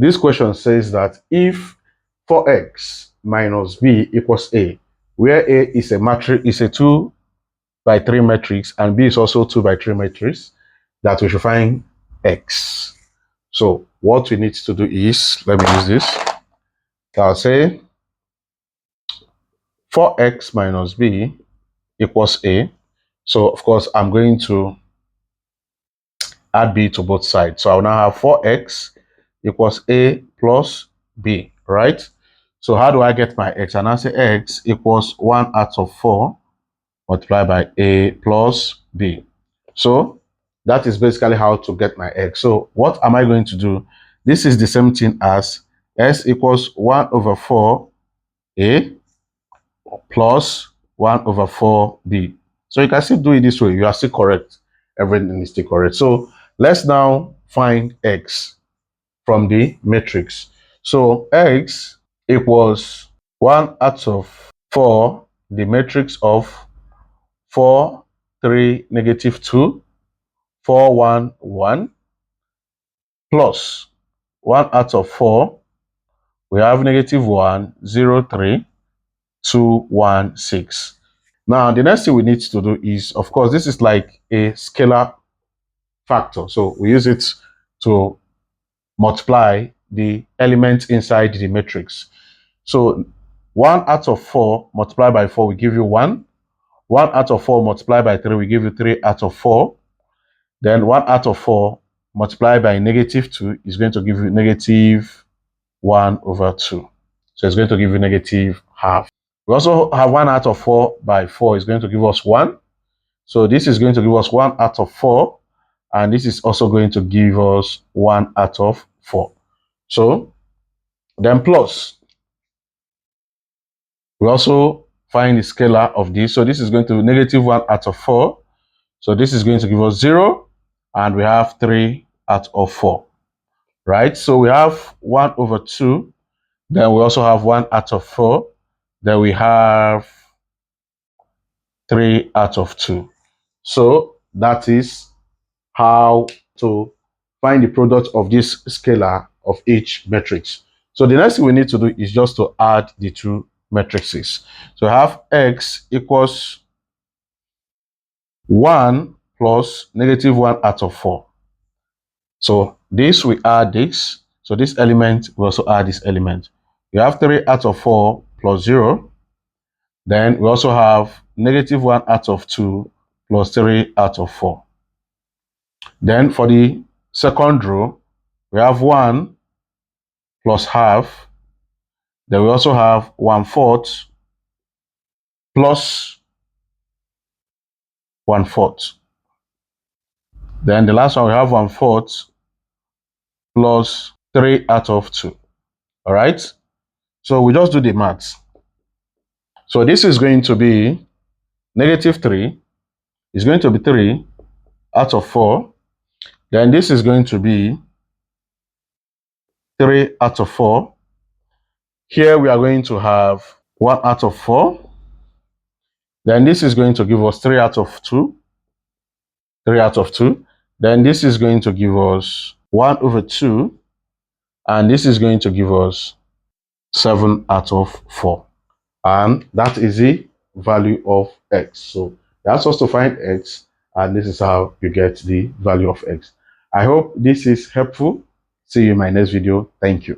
This question says that if 4x minus b equals a, where a is a matrix, is a 2 by 3 matrix and b is also 2 by 3 matrix, that we should find x. So what we need to do is, let me use this. I'll say 4x minus b equals a. So of course I'm going to add b to both sides. So I'll now have 4x equals a plus b, right? So how do I get my x? And I say x equals 1 out of 4 multiplied by a plus b. So that is basically how to get my x. So what am I going to do? This is the same thing as s equals 1 over 4 a plus 1 over 4 b. So you can still do it this way. You are still correct. Everything is still correct. So let's now find x from the matrix. So x equals 1 out of 4, the matrix of 4, 3, negative 2, 4, 1, 1, plus 1 out of 4, we have negative 1, 0, 3, 2, 1, 6. Now, the next thing we need to do is, of course, this is like a scalar factor. So we use it to multiply the elements inside the matrix. So 1 out of 4 multiplied by 4 will give you 1. 1 out of 4 multiplied by 3 will give you 3 out of 4. Then 1 out of 4 multiplied by negative 2 is going to give you negative 1 over 2. So it's going to give you negative half. We also have 1 out of 4 by 4 is going to give us 1. So this is going to give us 1 out of 4. And this is also going to give us 1 out of 4. So then plus, we also find the scalar of this. So this is going to be negative 1 out of 4. So this is going to give us 0. And we have 3 out of 4. Right? So we have 1 over 2. Then we also have 1 out of 4. Then we have 3 out of 2. So that is how to find the product of this scalar of each matrix. So the next thing we need to do is just to add the two matrices. So I have x equals 1 plus negative 1 out of 4. So this we add this. So this element we also add this element. We have 3 out of 4 plus 0. Then we also have negative 1 out of 2 plus 3 out of 4. Then for the second row, we have 1 plus half. Then we also have 1/4 plus 1/4. Then the last one, we have 1/4 plus 3 out of 2. All right. So we just do the maths. So this is going to be negative 3. It's going to be 3 out of 4. Then this is going to be 3 out of 4. Here we are going to have 1 out of 4. Then this is going to give us 3 out of 2. 3 out of 2. Then this is going to give us 1 over 2. And this is going to give us 7 out of 4. And that is the value of x. So that's us to find x. And this is how you get the value of x. I hope this is helpful. See you in my next video. Thank you.